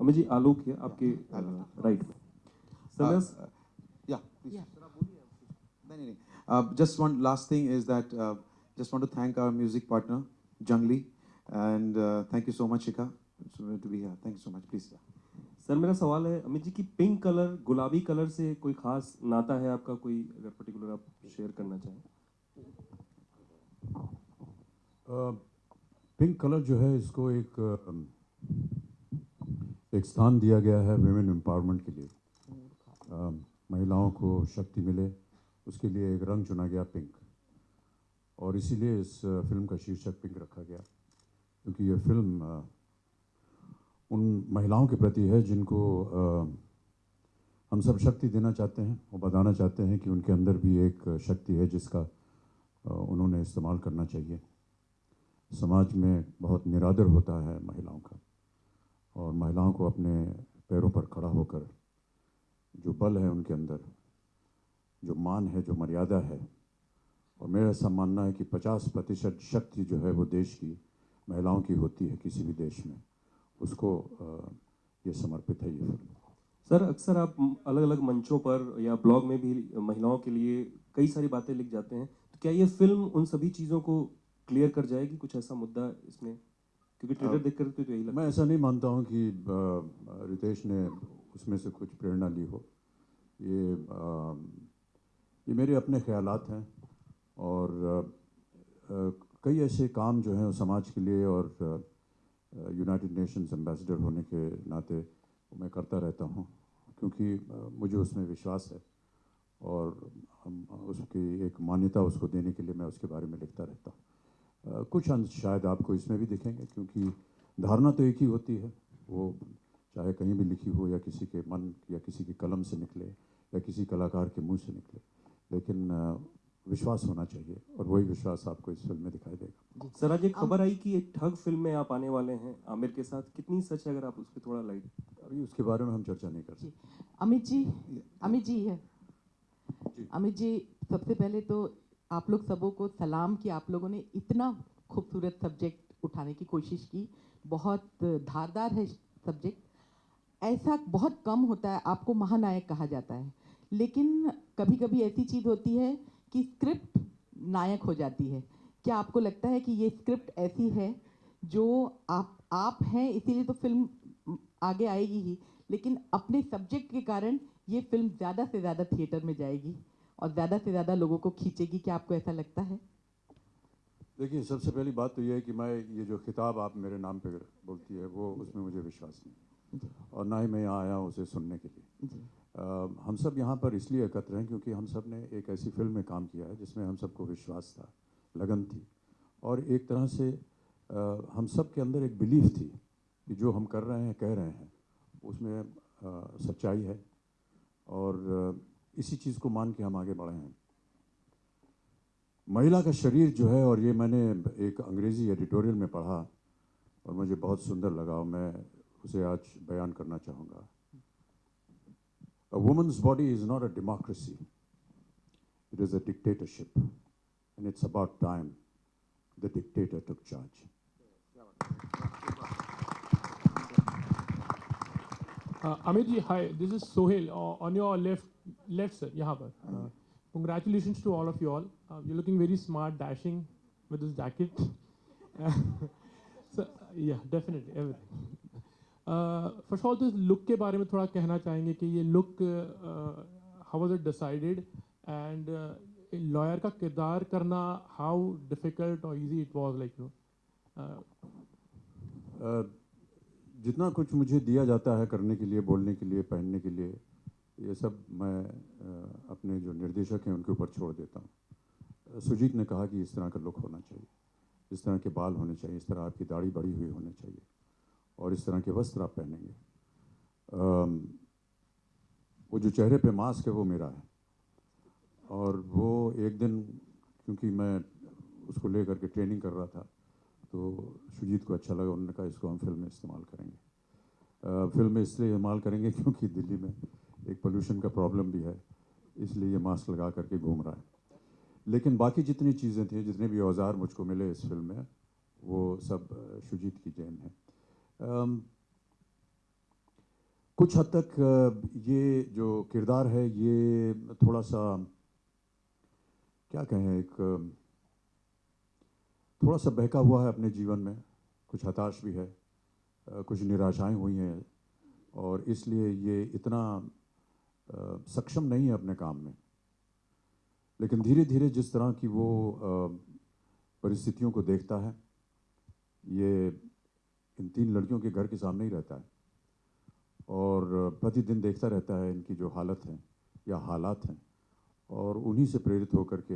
अमित जी आलोक है आपके राइट में सर Yeah, please. नहीं नहीं नहीं. Just one last thing is that just want to thank our music partner Jungli and thank you so much Shikha to be here. Thank you so much. Please. Sir मेरा सवाल है अमित जी की pink colour गुलाबी colour से कोई खास नाता है आपका कोई अगर पर्टिकुलर आप शेयर करना चाहें पिंक कलर जो है इसको एक स्थान दिया गया है विमेन एम्पावरमेंट के लिए महिलाओं को शक्ति मिले उसके लिए एक रंग चुना गया पिंक और इसीलिए इस फिल्म का शीर्षक पिंक रखा गया क्योंकि ये फिल्म उन महिलाओं के प्रति है जिनको हम सब शक्ति देना चाहते हैं और बताना चाहते हैं कि उनके अंदर भी एक शक्ति है जिसका उन्होंने इस्तेमाल करना चाहिए। समाज में बहुत निरादर होता है महिलाओं का और महिलाओं को अपने पैरों पर खड़ा होकर जो बल है उनके अंदर जो मान है जो मर्यादा है और मेरा ऐसा मानना है कि 50% शक्ति जो है वो देश की महिलाओं की होती है किसी भी देश में उसको ये समर्पित है ये फिल्म। सर अक्सर आप अलग अलग मंचों पर या ब्लॉग में भी महिलाओं के लिए कई सारी बातें लिख जाते हैं तो क्या ये फिल्म उन सभी चीज़ों को क्लियर कर जाएगी कुछ ऐसा मुद्दा इसमें क्योंकि ट्रेलर देखकर तो यही लगता मैं ऐसा नहीं मानता हूँ कि रितेश ने उसमें से कुछ प्रेरणा ली हो ये मेरे अपने ख्यालात हैं और कई ऐसे काम जो हैं समाज के लिए और यूनाइटेड नेशंस एम्बेसडर होने के नाते मैं करता रहता हूँ क्योंकि मुझे उसमें विश्वास है और उसकी एक मान्यता उसको देने के लिए मैं उसके बारे में लिखता रहता हूँ। कुछ अंश शायद आपको इसमें भी दिखेंगे क्योंकि धारणा तो एक ही होती है वो चाहे कहीं भी लिखी हो या किसी के मन या किसी की कलम से निकले या किसी कलाकार के मुंह से निकले लेकिन विश्वास होना चाहिए और वही विश्वास आपको इस फिल्म में दिखाई देगा। सर आज एक खबर आई कि एक ठग फिल्म में आप आने वाले हैं आमिर के साथ कितनी सच है अगर आप उस पर थोड़ा लाइट अभी उसके बारे में हम चर्चा नहीं कर सकते। अमित जी है अमित जी सबसे पहले तो आप लोग सबों को सलाम कि आप लोगों ने इतना खूबसूरत सब्जेक्ट उठाने की कोशिश की बहुत धारदार है सब्जेक्ट ऐसा बहुत कम होता है आपको महानायक कहा जाता है लेकिन कभी कभी ऐसी चीज़ होती है कि स्क्रिप्ट नायक हो जाती है। क्या आपको लगता है कि ये स्क्रिप्ट ऐसी है जो आप हैं इसीलिए तो फिल्म आगे आएगी ही लेकिन अपने सब्जेक्ट के कारण ये फिल्म ज़्यादा से ज़्यादा थिएटर में जाएगी और ज़्यादा से ज़्यादा लोगों को खींचेगी क्या आपको ऐसा लगता है? देखिए सबसे पहली बात तो ये है कि मैं ये जो खिताब आप मेरे नाम पे बोलती है वो उसमें मुझे विश्वास नहीं और ना ही मैं यहाँ आया हूँ उसे सुनने के लिए। हम सब यहाँ पर इसलिए एकत्र हैं क्योंकि हम सब ने एक ऐसी फिल्म में काम किया है जिसमें हम सबको विश्वास था लगन थी और एक तरह से हम सब के अंदर एक बिलीफ थी कि जो हम कर रहे हैं कह रहे हैं उसमें सच्चाई है और इसी चीज़ को मान के हम आगे बढ़े हैं। महिला का शरीर जो है और ये मैंने एक अंग्रेज़ी एडिटोरियल में पढ़ा और मुझे बहुत सुंदर लगा और मैं उसे आज बयान करना चाहूँगा। A woman's body is not a democracy. It is a dictatorship. And it's about time the dictator took charge. Amit ji, hi. This is Sohail. On your left sir, यहाँ पर. Congratulations to all of you all. You're looking very smart, dashing with this jacket. So, yeah, definitely everything. First of all तो look के बारे में थोड़ा कहना चाहेंगे कि ये look how was it decided and lawyer का किरदार करना हाउ डिफिकल्ट और easy it was like you जितना कुछ मुझे दिया जाता है करने के लिए बोलने के लिए पहनने के लिए ये सब मैं अपने जो निर्देशक हैं उनके ऊपर छोड़ देता हूँ। सुजीत ने कहा कि इस तरह का लुक होना चाहिए इस तरह के बाल होने चाहिए इस तरह आपकी दाढ़ी बढ़ी हुई होनी चाहिए और इस तरह के वस्त्र आप पहनेंगे। वो जो चेहरे पे मास्क है वो मेरा है और वो एक दिन क्योंकि मैं उसको लेकर के ट्रेनिंग कर रहा था तो सुजीत को अच्छा लगा उन्होंने कहा इसको हम फिल्म में इस्तेमाल करेंगे। फिल्म में इसलिए इस्तेमाल करेंगे क्योंकि दिल्ली में एक पोल्यूशन का प्रॉब्लम भी है इसलिए ये मास्क लगा करके घूम रहा है लेकिन बाकी जितनी चीज़ें थी जितने भी औजार मुझको मिले इस फिल्म में वो सब सुजीत की देन है। कुछ हद तक ये जो किरदार है ये थोड़ा सा क्या कहें एक थोड़ा सा बहका हुआ है अपने जीवन में, कुछ हताश भी है, कुछ निराशाएं हुई हैं और इसलिए ये इतना सक्षम नहीं है अपने काम में। लेकिन धीरे धीरे जिस तरह की वो परिस्थितियों को देखता है, ये इन 3 लड़कियों के घर के सामने ही रहता है और प्रतिदिन देखता रहता है इनकी जो हालत है या हालात हैं, और उन्हीं से प्रेरित होकर के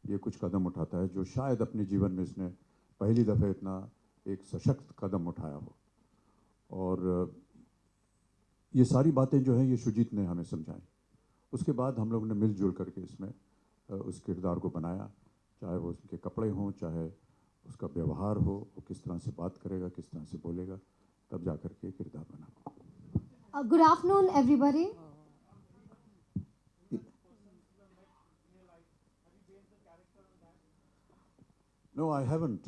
ये कुछ कदम उठाता है जो शायद अपने जीवन में इसने पहली दफ़े इतना एक सशक्त कदम उठाया हो। और ये सारी बातें जो हैं ये शुजीत ने हमें समझाई। उसके बाद हम लोगों ने मिलजुल करके इसमें उस किरदार को बनाया, चाहे वो उसके कपड़े हों, चाहे उसका व्यवहार हो, वो किस तरह से बात करेगा, किस तरह से बोलेगा, तब जा कर के किरदार बना। Good afternoon, everybody. No, I haven't.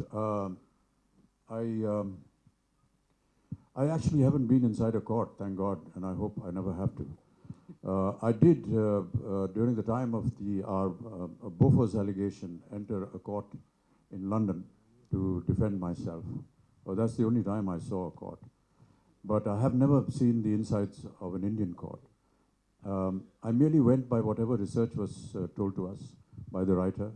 I actually haven't been inside a court, thank God, and I hope I never have to. I did, during the time of our Bofors allegation, enter a court in London to defend myself. Well, that's the only time I saw a court. But I have never seen the insides of an Indian court. I merely went by whatever research was told to us by the writer,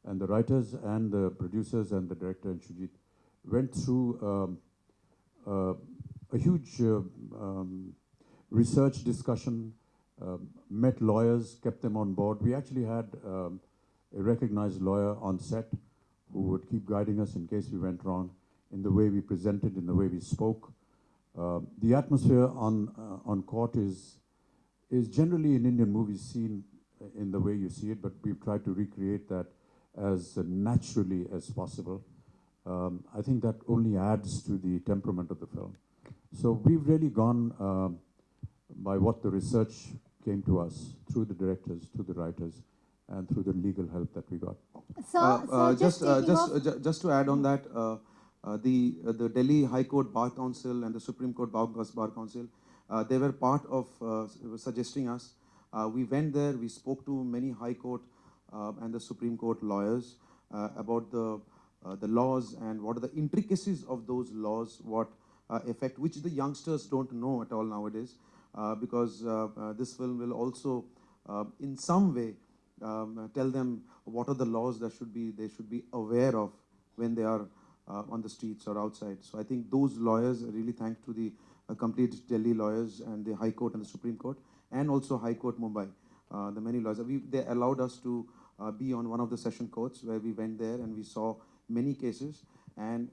and the writers and the producers and the director and Shujit went through a huge research discussion, met lawyers, kept them on board. We actually had a recognized lawyer on set who would keep guiding us in case we went wrong, in the way we presented, in the way we spoke. The atmosphere on court is generally in Indian movies seen in the way you see it, but we've tried to recreate that as naturally as possible. I think that only adds to the temperament of the film. So we've really gone by what the research came to us through the directors, through the writers, and through the legal help that we got. So Just to add on that, the Delhi High Court Bar Council and the Supreme Court Bar Council, they were part of suggesting us. We went there, we spoke to many High Court and the Supreme Court lawyers about the laws and what are the intricacies of those laws, what effect, which the youngsters don't know at all nowadays, because this film will also, in some way, tell them what are the laws that they should be aware of when they are on the streets or outside. So I think those lawyers, really thanks to the complete Delhi lawyers and the High Court and the Supreme Court, and also High Court Mumbai, the many lawyers. They allowed us to be on one of the session courts where we went there and we saw many cases. And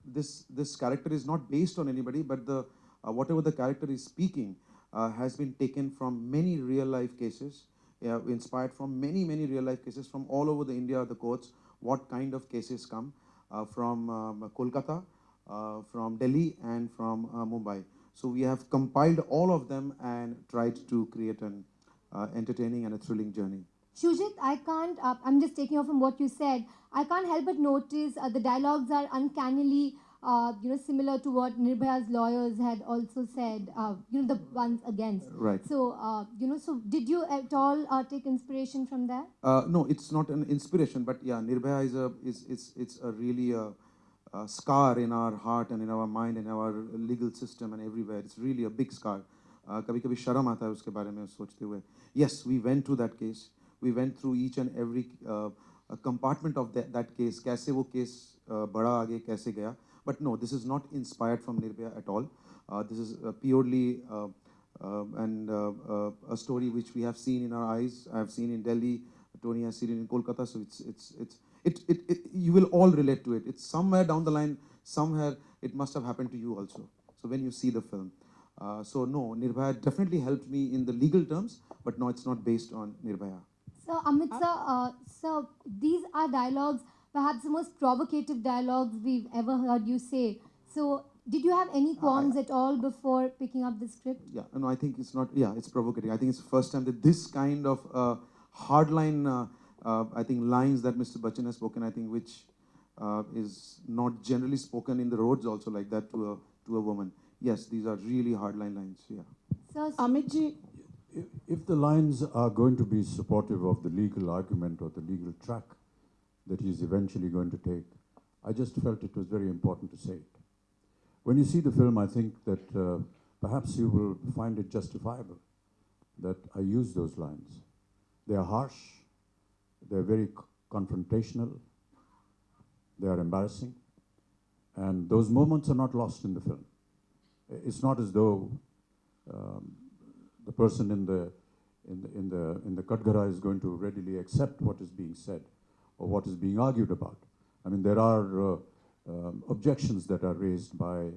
this character is not based on anybody, but whatever the character is speaking has been taken from many real life cases, inspired from many real life cases from all over the India, the courts, what kind of cases come from Kolkata, from Delhi, and from Mumbai. So we have compiled all of them and tried to create an entertaining and a thrilling journey. Shujit, I'm just taking off from what you said. I can't help but notice the dialogues are uncannily, similar to what Nirbhaya's lawyers had also said, the ones against. Right. So, so did you at all take inspiration from that? No, it's not an inspiration, but yeah, Nirbhaya it's a really scar in our heart and in our mind and our legal system and everywhere. It's really a big scar. कभी-कभी शर्म आता है उसके बारे में सोचते हुए. Yes, we went to that case. We went through each and every compartment of that case. कैसे वो case बढ़ा आगे कैसे गया. But no, this is not inspired from Nirbhaya at all. This is purely a story which we have seen in our eyes. I have seen in Delhi. Tony has seen it in Kolkata. So you will all relate to it. It's somewhere down the line, somewhere it must have happened to you also. So when you see the film. So no, Nirbhaya definitely helped me in the legal terms, but no, it's not based on Nirbhaya. So Amit sir, so these are dialogues, perhaps the most provocative dialogues we've ever heard you say. So did you have any qualms at all before picking up the script? Yeah, no, I think it's not, yeah, it's provocative. I think it's the first time that this kind of hardline, I think lines that Mr. Bachchan has spoken, I think, which is not generally spoken in the roads also like that to a woman. yes, these are really hardline lines. Yeah. Sir, Amit ji, If the lines are going to be supportive of the legal argument or the legal track that he's eventually going to take, I just felt it was very important to say it. When you see the film, I think that perhaps you will find it justifiable that I use those lines. They are harsh, they're very confrontational, they are embarrassing, and those moments are not lost in the film. It's not as though the person in the Katgara is going to readily accept what is being said or what is being argued about. I mean, there are objections that are raised by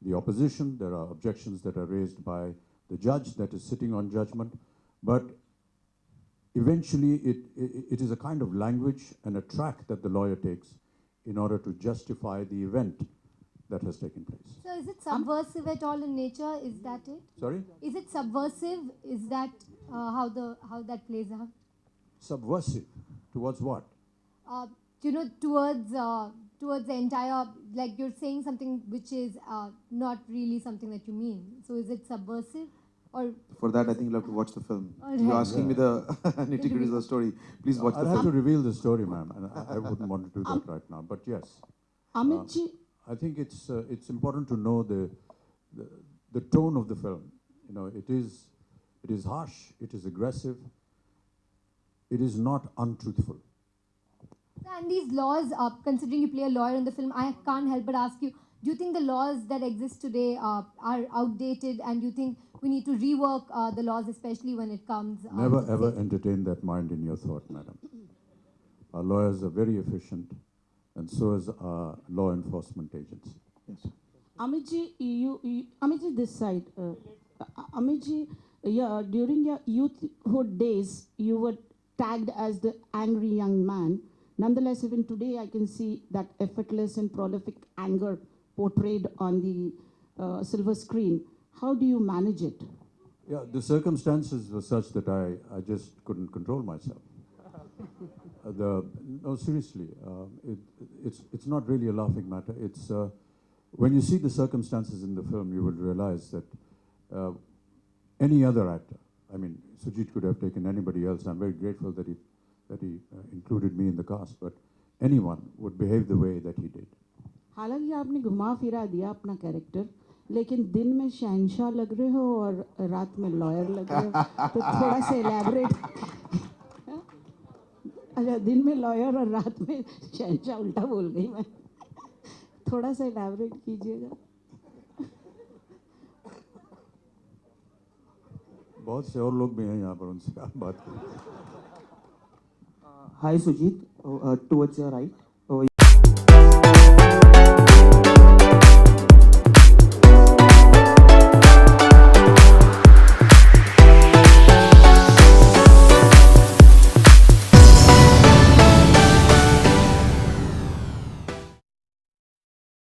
the opposition, there are objections that are raised by the judge that is sitting on judgment, but eventually it is a kind of language and a track that the lawyer takes in order to justify the event that has taken place. so is it subversive at all in nature? Is that it? Sorry? Is it subversive? Is that how that plays out? Subversive towards what? Towards the entire, like you're saying something which is not really something that you mean. So is it subversive or? For that, I think you'll have to watch the film. All You're right. asking me the nitty-gritties of the story. Please watch the I'll have to film. reveal the story, ma'am, and I wouldn't want to do that right now. But yes, Amit ji, I think it's important to know the tone of the film. You know, it is harsh, it is aggressive, it is not untruthful. And these laws, considering you play a lawyer in the film, I can't help but ask you, do you think the laws that exist today are outdated, and do you think we need to rework the laws, especially when it comes Never to ever say- entertain that mind in your thought, madam. Our lawyers are very efficient, and so is our law enforcement agency. Yes. Amit ji, this side. Amit ji, yeah, during your youthhood days, you were tagged as the angry young man. Nonetheless, even today, I can see that effortless and prolific anger portrayed on the silver screen. How do you manage it? Yeah, the circumstances were such that I just couldn't control myself. No, seriously, it's not really a laughing matter. It's when you see the circumstances in the film, you will realize that any other actor, I mean, Sujit could have taken anybody else. I'm very grateful that he included me in the cast, but anyone would behave the way that he did. हालांकि आपने घुमा फिरा दिया अपना character, लेकिन दिन में शहंशाह लग रहे हो और रात में लॉयर लग रहे हो, तो थोड़ा सा एलैबोरेट. अच्छा, दिन में लॉयर और रात में शहंशाह, उल्टा बोल गई मैं. थोड़ा सा एलैबोरेट कीजिएगा. बहुत से और लोग भी हैं यहाँ पर, उनसे आप बात करें. Hi Sujit, towards your right.